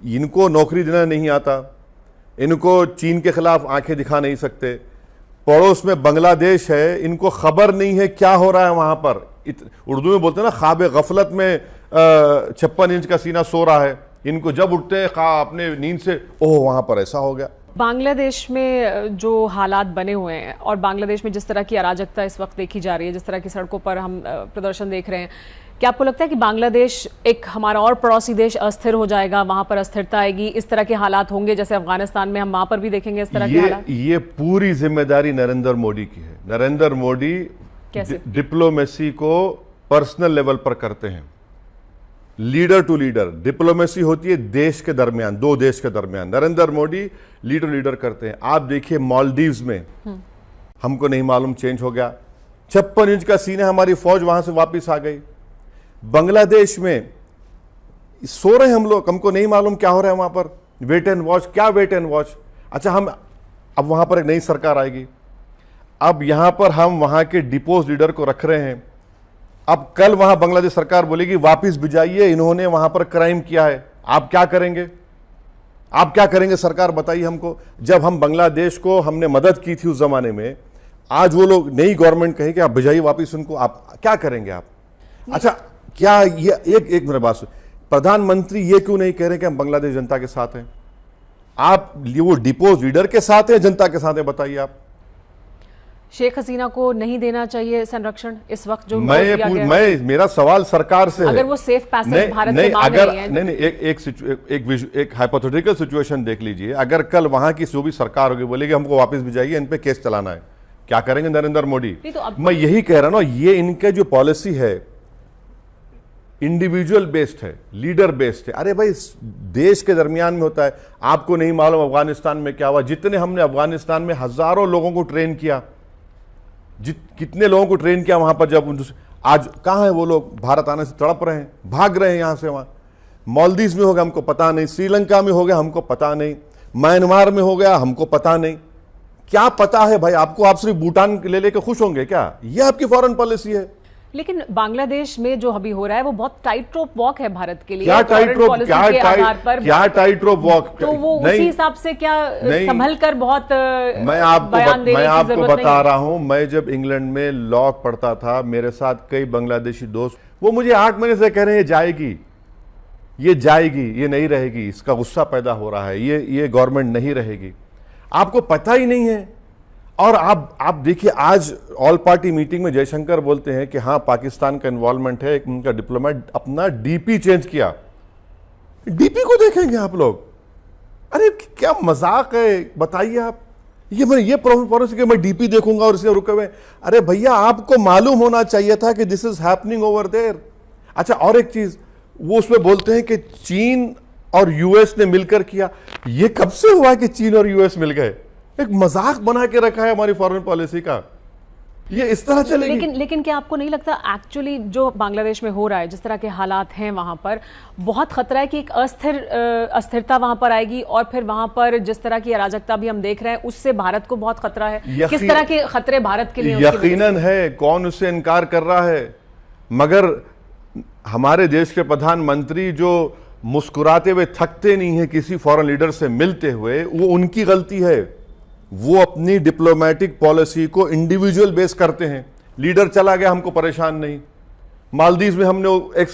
इनको नौकरी देना नहीं आता, इनको चीन के खिलाफ आंखें दिखा नहीं सकते, पड़ोस में बांग्लादेश है, इनको खबर नहीं है क्या हो रहा है वहां पर। उर्दू में बोलते हैं ना, ख्वाब गफलत में 56 इंच का सीना सो रहा है। इनको जब उठते हैं अपने नींद से, ओह वहां पर ऐसा हो गया। बांग्लादेश में जो हालात बने हुए हैं और बांग्लादेश में जिस तरह की अराजकता इस वक्त देखी जा रही है, जिस तरह की सड़कों पर हम प्रदर्शन देख रहे हैं, क्या आपको लगता है कि बांग्लादेश एक हमारा और पड़ोसी देश अस्थिर हो जाएगा, वहां पर अस्थिरता आएगी, इस तरह के हालात होंगे जैसे अफगानिस्तान में हम वहां पर भी देखेंगे इस तरह के हालात? ये पूरी जिम्मेदारी नरेंद्र मोदी की है। नरेंद्र मोदी डिप्लोमेसी को पर्सनल लेवल पर करते हैं, लीडर टू लीडर। डिप्लोमेसी होती है देश के दरमियान, दो देश के दरमियान। नरेंद्र मोदी लीडर करते हैं। आप देखिए मालदीव्स में हमको नहीं मालूम चेंज हो गया, 56 इंच का सीना, हमारी फौज वहां से वापस आ गई। बांग्लादेश में सो रहे हम लोग, हमको नहीं मालूम क्या हो रहा है वहां पर, वेट एंड वॉच। क्या वेट एंड वॉच? अच्छा, हम अब वहां पर एक नई सरकार आएगी, अब यहां पर हम वहां के डिपोज लीडर को रख रहे हैं। अब कल वहां बांग्लादेश सरकार बोलेगी वापस भिजाइए, इन्होंने वहां पर क्राइम किया है। आप क्या करेंगे? आप क्या करेंगे सरकार, बताइए हमको। जब हम बांग्लादेश को हमने मदद की थी उस जमाने में, आज वो लोग नई गवर्नमेंट कहे कि आप भिजाइए वापस उनको, आप क्या करेंगे आप? अच्छा, क्या ये एक मेरे बात, प्रधानमंत्री ये क्यों नहीं कह रहे कि हम बांग्लादेश जनता के साथ हैं? आप वो डिपोज लीडर के साथ है, जनता के साथ है, बताइए आप। शेख हसीना को नहीं देना चाहिए संरक्षण इस वक्त जो मेरा सवाल सरकार से अगर है, वो सेफ पैसेज भारत से मांग रही है। नहीं, एक हाइपोथेटिकल सिचुएशन देख लीजिए। अगर कल वहां की जो भी सरकार होगी बोलेगी हमको वापस भिजाइए, इन पे केस चलाना है, क्या करेंगे नरेंद्र मोदी? तो मैं यही कह रहा हूं ना, ये इनके जो पॉलिसी है इंडिविजुअल बेस्ड है, लीडर बेस्ड है। अरे भाई, देश के दरमियान में होता है। आपको नहीं मालूम अफगानिस्तान में क्या हुआ? जितने हमने अफगानिस्तान में हजारों लोगों को ट्रेन किया, कितने लोगों को ट्रेन किया वहां पर, जब आज कहां है वो लोग? भारत आने से तड़प रहे हैं, भाग रहे हैं यहां से वहां। मालदीव में हो गया हमको पता नहीं, श्रीलंका में हो गया हमको पता नहीं, म्यांमार में हो गया हमको पता नहीं, क्या पता है भाई आपको? आप सिर्फ भूटान ले लेके खुश होंगे क्या? ये आपकी फॉरेन पॉलिसी है। लेकिन बांग्लादेश में जो अभी हो रहा है वो बहुत टाइट रोप वॉक है भारत के लिए। क्या टाइट रोप वॉक? तो वो उसी हिसाब से क्या संभल कर बहुत मैं आपको बता रहा हूं, मैं जब इंग्लैंड में लॉ पढ़ता था, मेरे साथ कई बांग्लादेशी दोस्त, वो मुझे 8 महीने से कह रहे हैं ये जाएगी, ये नहीं रहेगी, इसका गुस्सा पैदा हो रहा है, ये गवर्नमेंट नहीं रहेगी। आपको पता ही नहीं है। और आप देखिए, आज ऑल पार्टी मीटिंग में जयशंकर बोलते हैं कि हाँ पाकिस्तान का इन्वॉल्वमेंट है, एक उनका डिप्लोमेट अपना डीपी चेंज किया। डीपी को देखेंगे आप लोग? अरे क्या मजाक है, बताइए आप। ये पॉलिसी कि मैं डीपी देखूंगा और इसे रुके हुए। अरे भैया, आपको मालूम होना चाहिए था कि this is happening over there. अच्छा, और एक चीज, वो उसमें बोलते हैं कि चीन और यूएस ने मिलकर किया। ये कब से हुआ कि चीन और यूएस मिल गए? एक मजाक बना के रखा है हमारी फॉरेन पॉलिसी का। ये इस तरह चलेगी। लेकिन क्या आपको नहीं लगता एक्चुअली जो बांग्लादेश में हो रहा है, जिस तरह के हालात हैं वहां पर, बहुत खतरा है कि एक अस्थिरता वहां पर आएगी और फिर वहां पर जिस तरह की अराजकता भी हम देख रहे हैं उससे भारत को बहुत खतरा है। किस तरह के खतरे भारत के लिए? यकीनन है, कौन उससे इनकार कर रहा है? मगर हमारे देश के प्रधानमंत्री जो मुस्कुराते हुए थकते नहीं है किसी फॉरेन लीडर से मिलते हुए, वो उनकी गलती है। वो अपनी डिप्लोमेटिक पॉलिसी को इंडिविजुअल बेस करते हैं। लीडर चला गया, हमको परेशान नहीं। मालदीव में हमने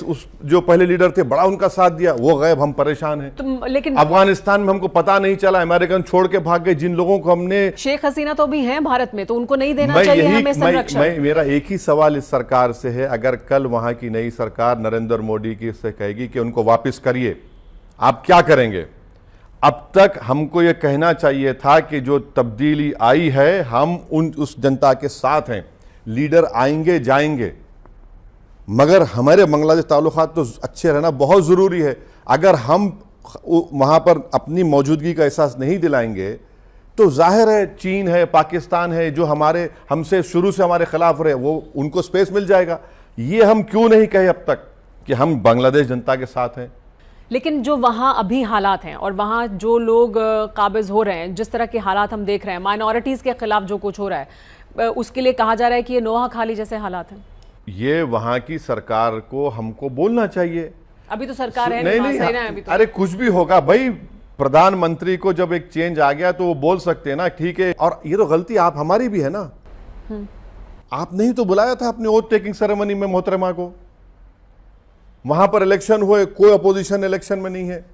जो पहले लीडर थे, बड़ा उनका साथ दिया, वो गायब, हम परेशान हैं। लेकिन अफगानिस्तान में हमको पता नहीं चला, अमेरिकन छोड़ के भाग गए जिन लोगों को हमने। शेख हसीना तो भी हैं भारत में, तो उनको नहीं देना चाहिए हमें संरक्षण? मेरा एक ही सवाल इस सरकार से है, अगर कल वहां की नई सरकार नरेंद्र मोदी की से कहेगी कि उनको वापस करिए, आप क्या करेंगे? अब तक हमको यह कहना चाहिए था कि जो तब्दीली आई है, हम उस जनता के साथ हैं, लीडर आएंगे जाएंगे, मगर हमारे बांग्लादेश ताल्लुकात तो अच्छे रहना बहुत ज़रूरी है। अगर हम वहाँ पर अपनी मौजूदगी का एहसास नहीं दिलाएंगे तो जाहिर है चीन है, पाकिस्तान है, जो हमसे शुरू से हमारे खिलाफ रहे, वो उनको स्पेस मिल जाएगा। ये हम क्यों नहीं कहे अब तक कि हम बांग्लादेश जनता के साथ हैं? लेकिन जो वहाँ अभी हालात हैं और वहाँ जो लोग काबिज हो रहे हैं, जिस तरह के हालात हम देख रहे हैं, माइनॉरिटीज़ के खिलाफ जो कुछ हो रहा है, उसके लिए कहा जा रहा है कि ये नोहा खाली जैसे हालात हैं। ये वहाँ की सरकार को हमको बोलना चाहिए। अभी तो सरकार है नहीं नहीं, नहीं, ना अभी तो। अरे कुछ भी होगा भाई, प्रधानमंत्री को जब एक चेंज आ गया तो वो बोल सकते हैं ना ठीक है। और ये तो गलती आप हमारी भी है ना, आप नहीं तो बुलाया था अपनी ओथ टेकिंग सेरेमनी में मोहतरमा को, वहां पर इलेक्शन हुए, कोई अपोजिशन इलेक्शन में नहीं है।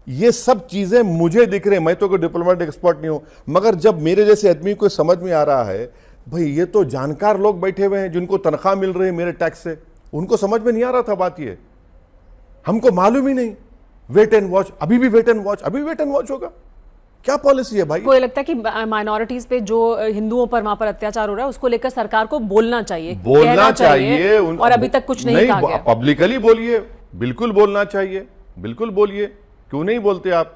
ये सब चीजें मुझे दिख रहे हैं, मैं तो कोई डिप्लोमेटिक एक्सपर्ट नहीं हूं, मगर जब मेरे जैसे आदमी को समझ में आ रहा है भाई ये तो जानकार लोग बैठे हुए हैं जिनको तनख्वाह मिल रही है मेरे टैक्स से, उनको समझ में नहीं आ रहा था बात, ये हमको मालूम ही नहीं। वेट एंड वॉच, अभी भी वेट एंड वॉच, अभी वेट एंड वॉच होगा, क्या पॉलिसी है भाई? को ये लगता है कि माइनॉरिटीज पे जो हिंदुओं पर वहां पर अत्याचार हो रहा है उसको लेकर सरकार को बोलना चाहिए, बोलना चाहिए। और अभी तक कुछ नहीं कहा गया। पब्लिकली बोलिए, बिल्कुल बोलना चाहिए, बिल्कुल बोलिए, क्यों नहीं बोलते आप?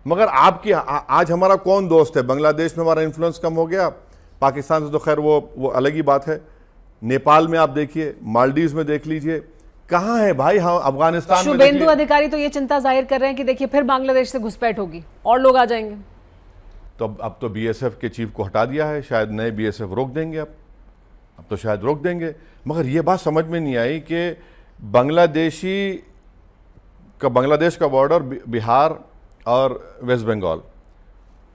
मगर आपकी आज हमारा कौन दोस्त है? बांग्लादेश में हमारा इन्फ्लुएंस कम हो गया, पाकिस्तान से तो खैर वो अलग ही बात है। नेपाल में आप देखिए, मालदीव में देख लीजिए, कहाँ है भाई? हाँ, अफगानिस्तान में शुभेंदु अधिकारी तो ये चिंता जाहिर कर रहे हैं कि देखिए फिर बांग्लादेश से घुसपैठ होगी और लोग आ जाएंगे। तो अब तो बीएसएफ के चीफ को हटा दिया है, शायद नए बीएसएफ रोक देंगे, अब तो शायद रोक देंगे। मगर ये बात समझ में नहीं आई कि बांग्लादेश का बॉर्डर बिहार और वेस्ट बंगाल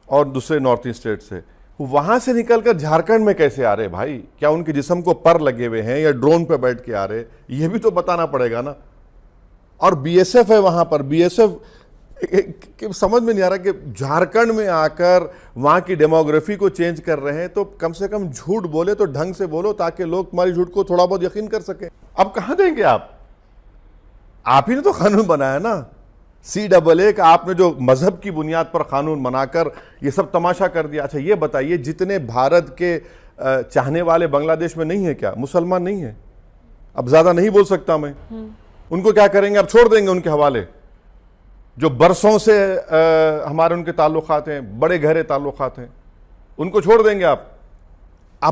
और दूसरे नॉर्थ ईस्ट स्टेट से, वहां से निकलकर झारखंड में कैसे आ रहे भाई? क्या उनके जिस्म को पर लगे हुए हैं या ड्रोन पे बैठ के आ रहे? ये भी तो बताना पड़ेगा ना। और बीएसएफ है वहां पर, बीएसएफ समझ में नहीं आ रहा कि झारखंड में आकर वहां की डेमोग्राफी को चेंज कर रहे हैं। तो कम से कम झूठ बोले तो ढंग से बोलो ताकि लोग तुम्हारी झूठ को थोड़ा बहुत यकीन कर सके। अब कहां देंगे आप ही ने तो कानून बनाया ना, CAA का आपने जो मजहब की बुनियाद पर कानून बनाकर ये सब तमाशा कर दिया। अच्छा ये बताइए, जितने भारत के चाहने वाले बांग्लादेश में नहीं है, क्या मुसलमान नहीं है? अब ज्यादा नहीं बोल सकता मैं, उनको क्या करेंगे? अब छोड़ देंगे उनके हवाले, जो बरसों से हमारे उनके ताल्लुकात हैं, बड़े गहरे ताल्लुकात हैं, उनको छोड़ देंगे आप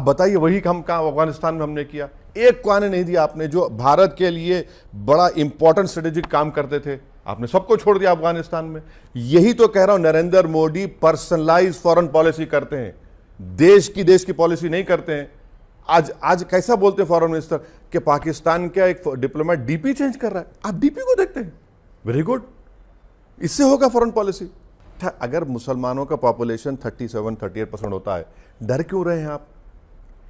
बताइए। वही हम कहाँ अफगानिस्तान में हमने किया, एक को आने नहीं दिया आपने, जो भारत के लिए बड़ा इंपॉर्टेंट स्ट्रेटेजिक काम करते थे, आपने सबको छोड़ दिया अफगानिस्तान में। यही तो कह रहा हूं, Narendra Modi personalize foreign policy करते हैं, देश की पॉलिसी नहीं करते हैं। आज कैसा बोलते हैं फॉरेन मिनिस्टर कि पाकिस्तान का एक डिप्लोमेट डीपी चेंज कर रहा है, आप डीपी को देखते हैं, वेरी गुड, इससे होगा फॉरेन पॉलिसी। अगर मुसलमानों का पॉपुलेशन 37-38% होता है, डर क्यों रहे हैं आप?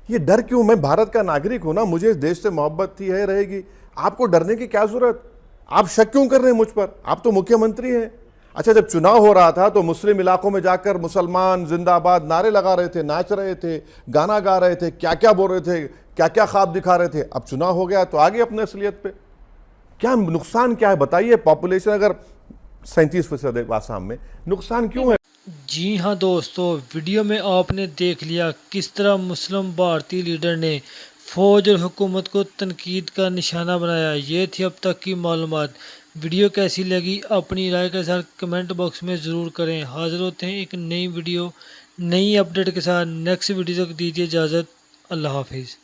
ये डर क्यों? मैं भारत का नागरिक हूं ना, मुझे इस देश से मोहब्बत थी है, रहेगी। आपको डरने की क्या जरूरत? आप शक क्यों कर रहे हैं मुझ पर? आप तो मुख्यमंत्री हैं। अच्छा, जब चुनाव हो रहा था तो मुस्लिम इलाकों में जाकर मुसलमान जिंदाबाद नारे लगा रहे थे, नाच रहे थे, गाना गा रहे थे, क्या क्या बोल रहे थे, क्या क्या ख्वाब दिखा रहे थे। अब चुनाव हो गया तो आगे अपने असलियत पे। क्या नुकसान क्या है बताइए? पॉपुलेशन अगर 37% आसाम में, नुकसान क्यों है? जी हाँ दोस्तों, वीडियो में आपने देख लिया किस तरह मुस्लिम भारतीय लीडर ने फौज और हुकूमत को तनकीद का निशाना बनाया। ये थी अब तक की मालूमात। वीडियो कैसी लगी अपनी राय के साथ कमेंट बॉक्स में ज़रूर करें। हाजिर होते हैं एक नई वीडियो नई अपडेट के साथ। नेक्स्ट वीडियो तक दीजिए इजाज़त। अल्लाह हाफिज़।